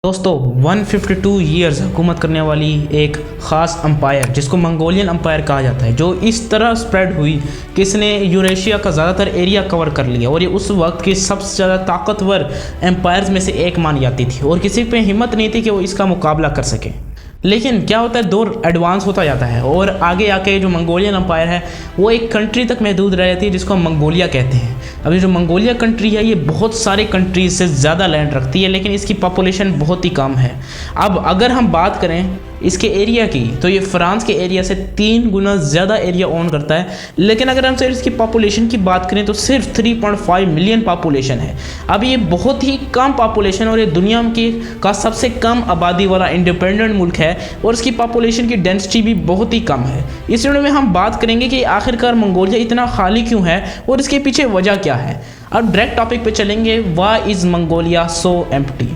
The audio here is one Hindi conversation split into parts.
दोस्तों 152 ईयर्स हुकूमत करने वाली एक ख़ास अम्पायर जिसको मंगोलियन अम्पायर कहा जाता है, जो इस तरह स्प्रेड हुई कि इसने यूरेशिया का ज़्यादातर एरिया कवर कर लिया और ये उस वक्त की सबसे ज़्यादा ताकतवर एम्पायर्स में से एक मानी जाती थी और किसी पे हिम्मत नहीं थी कि वो इसका मुकाबला कर सके। लेकिन क्या होता है, दौर एडवांस होता जाता है और आगे आके जो मंगोलियन अम्पायर है वो एक कंट्री तक महदूद रह जाती है जिसको हम मंगोलिया कहते हैं। अभी जो मंगोलिया कंट्री है ये बहुत सारे कंट्रीज से ज़्यादा लैंड रखती है, लेकिन इसकी पॉपुलेशन बहुत ही कम है। अब अगर हम बात करें इसके एरिया की तो ये फ्रांस के एरिया से 3 गुना ज़्यादा एरिया ओन करता है, लेकिन अगर हम सिर्फ इसकी पॉपुलेशन की बात करें तो सिर्फ 3.5 मिलियन पॉपुलेशन है। अब ये बहुत ही कम पॉपुलेशन और ये दुनिया का सबसे कम आबादी वाला इंडिपेंडेंट मुल्क है और इसकी पॉपुलेशन की डेंसिटी भी बहुत ही कम है। इस वीडियो में हम बात करेंगे कि आखिरकार मंगोलिया इतना खाली क्यों है और इसके पीछे वजह क्या है। अब डायरेक्ट टॉपिक पे चलेंगे, why is Mongolia so empty.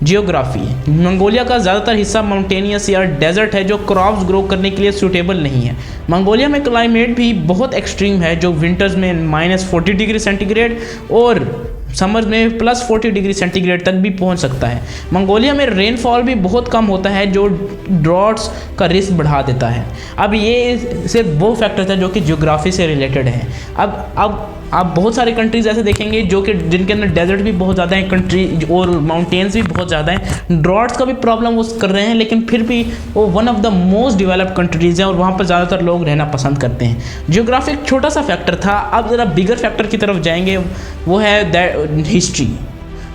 Geography, Mongolia का ज़्यादातर हिस्सा माउंटेनियस या डेजर्ट है जो क्रॉप्स ग्रो करने के लिए सूटेबल नहीं है। मंगोलिया में क्लाइमेट भी बहुत एक्सट्रीम है, जो विंटर्स में -40 डिग्री सेंटीग्रेड और समर में +40 डिग्री सेंटीग्रेड तक भी पहुंच सकता है। मंगोलिया में रेनफॉल भी बहुत कम होता है जो ड्रॉट्स का रिस्क बढ़ा देता है। अब ये सिर्फ वो फैक्टर्स हैं जो कि ज्योग्राफी से रिलेटेड हैं। अब आप बहुत सारे कंट्रीज़ ऐसे देखेंगे जो कि जिनके अंदर डेजर्ट भी बहुत ज़्यादा हैं, कंट्री और माउंटेन्स भी बहुत ज़्यादा हैं, ड्रॉट्स का भी प्रॉब्लम वो कर रहे हैं, लेकिन फिर भी वो one of the most developed countries हैं और वहाँ पर ज़्यादातर लोग रहना पसंद करते हैं। जियोग्राफी एक छोटा सा फैक्टर था, अब ज़रा बिगर फैक्टर की तरफ जाएंगे, वो है हिस्ट्री।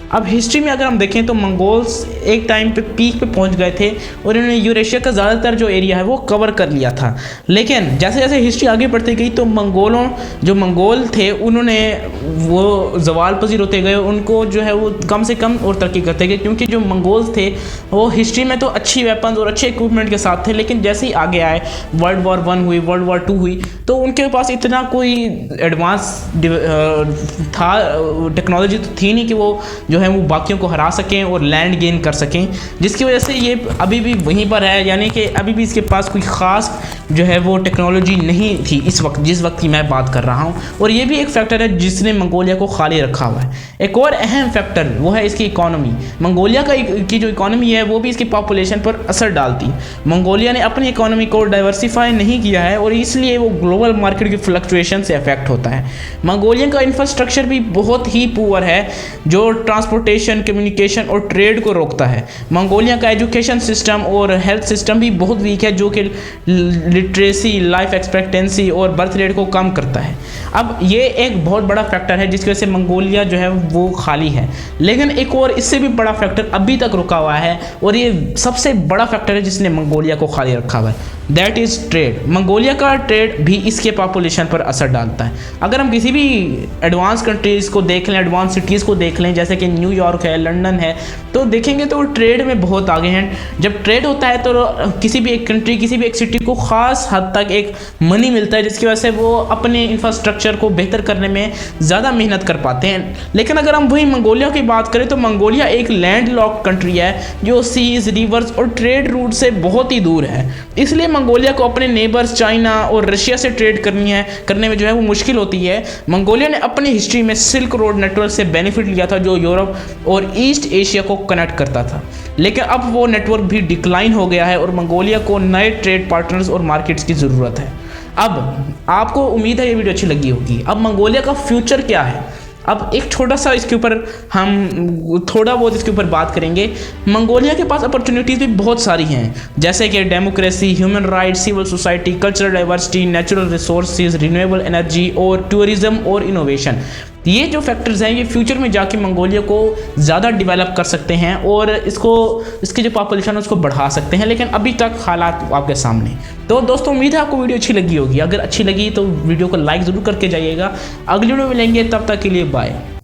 अब हिस्ट्री में अगर हम देखें तो मंगोल्स एक टाइम पे पीक पे पहुंच गए थे और इन्होंने यूरेशिया का ज़्यादातर जो एरिया है वो कवर कर लिया था। लेकिन जैसे जैसे हिस्ट्री आगे बढ़ती गई तो मंगोल थे उन्होंने वो जवाल पजीर होते गए, उनको जो है वो कम से कम और तरक्की करते गए, क्योंकि जो मंगोल्स थे वो हिस्ट्री में तो अच्छी वेपन्स और अच्छे इक्विपमेंट के साथ थे, लेकिन जैसे ही आगे आए वर्ल्ड वॉर 1 हुई, वर्ल्ड वॉर 2 हुई, तो उनके पास इतना कोई एडवांस था टेक्नोलॉजी तो थी नहीं कि वो जो है वो बाकियों को हरा सकें और लैंड गेन कर सकें, जिसकी वजह से ये अभी भी वहीं पर है, यानी कि अभी भी इसके पास कोई ख़ास जो है वो टेक्नोलॉजी नहीं थी इस वक्त जिस वक्त की मैं बात कर रहा हूँ। और ये भी एक फैक्टर है जिसने मंगोलिया को खाली रखा हुआ है। एक और अहम फैक्टर वो है इसकी इकॉनमी। मंगोलिया की जो इकॉनमी है वो भी इसकी पॉपुलेशन पर असर डालती है। मंगोलिया ने अपनी इकॉनमी को डाइवर्सिफाई नहीं किया है और इसलिए वो ग्लोबल मार्केट की फ्लक्चुएशन से अफेक्ट होता है। मंगोलिया का इंफ्रास्ट्रक्चर भी बहुत ही पुअर है जो ट्रांसपोर्टेशन, कम्युनिकेशन और ट्रेड को रोकता है। मंगोलिया का एजुकेशन सिस्टम और हेल्थ सिस्टम भी बहुत वीक है, जो कि लिटरेसी, लाइफ एक्सपेक्टेंसी और बर्थ रेट को कम करता है। अब ये एक बहुत बड़ा फैक्टर है जिसकी वजह से मंगोलिया जो है वो खाली है। लेकिन एक और इससे भी बड़ा फैक्टर अभी तक रुका हुआ है और ये सबसे बड़ा फैक्टर है जिसने मंगोलिया को खाली रखा हुआ है, दैट इज़ ट्रेड। मंगोलिया का ट्रेड भी इसके पॉपुलेशन पर असर डालता है। अगर हम किसी भी एडवांस कंट्रीज़ को देख लें, एडवांस सिटीज़ को देख लें, जैसे कि न्यूयॉर्क है, लंदन है, तो देखेंगे तो ट्रेड में बहुत आगे हैं। जब ट्रेड होता है तो किसी भी एक कंट्री, किसी भी एक सिटी को ख़ास हद तक एक मनी मिलता है जिसकी वजह से वो अपने इंफ्रास्ट्रक्चर को बेहतर करने में ज़्यादा मेहनत कर पाते हैं। लेकिन अगर हम वही मंगोलिया की बात करें तो मंगोलिया एक लैंड लॉक कंट्री है जो सीज, रिवर्स और ट्रेड रूट से बहुत ही दूर है। इसलिए मंगोलिया को अपने नेबर्स चाइना और रशिया से ट्रेड करने में जो है वो मुश्किल होती है। मंगोलिया ने अपनी हिस्ट्री में सिल्क रोड नेटवर्क से बेनिफिट लिया था जो यूरोप और ईस्ट एशिया को कनेक्ट करता था, लेकिन अब वो नेटवर्क भी डिक्लाइन हो गया है और मंगोलिया को नए ट्रेड पार्टनर्स और मार्केट्स की ज़रूरत है। अब आपको उम्मीद है ये वीडियो अच्छी लगी होगी। अब मंगोलिया का फ्यूचर क्या है, अब एक छोटा सा इसके ऊपर हम थोड़ा बहुत इसके ऊपर बात करेंगे। मंगोलिया के पास अपॉर्चुनिटीज़ भी बहुत सारी हैं, जैसे कि democracy, human rights, civil society, cultural diversity, natural resources, renewable energy और टूरिज्म और इनोवेशन। ये जो फैक्टर्स हैं ये फ्यूचर में जाके मंगोलिया को ज़्यादा डेवलप कर सकते हैं और इसकी जो पॉपुलेशन है उसको बढ़ा सकते हैं, लेकिन अभी तक हालात आपके सामने। तो दोस्तों उम्मीद है आपको वीडियो अच्छी लगी होगी। अगर अच्छी लगी तो वीडियो को लाइक ज़रूर करके जाइएगा। अगली वीडियो में मिलेंगे, तब तक के लिए बाय।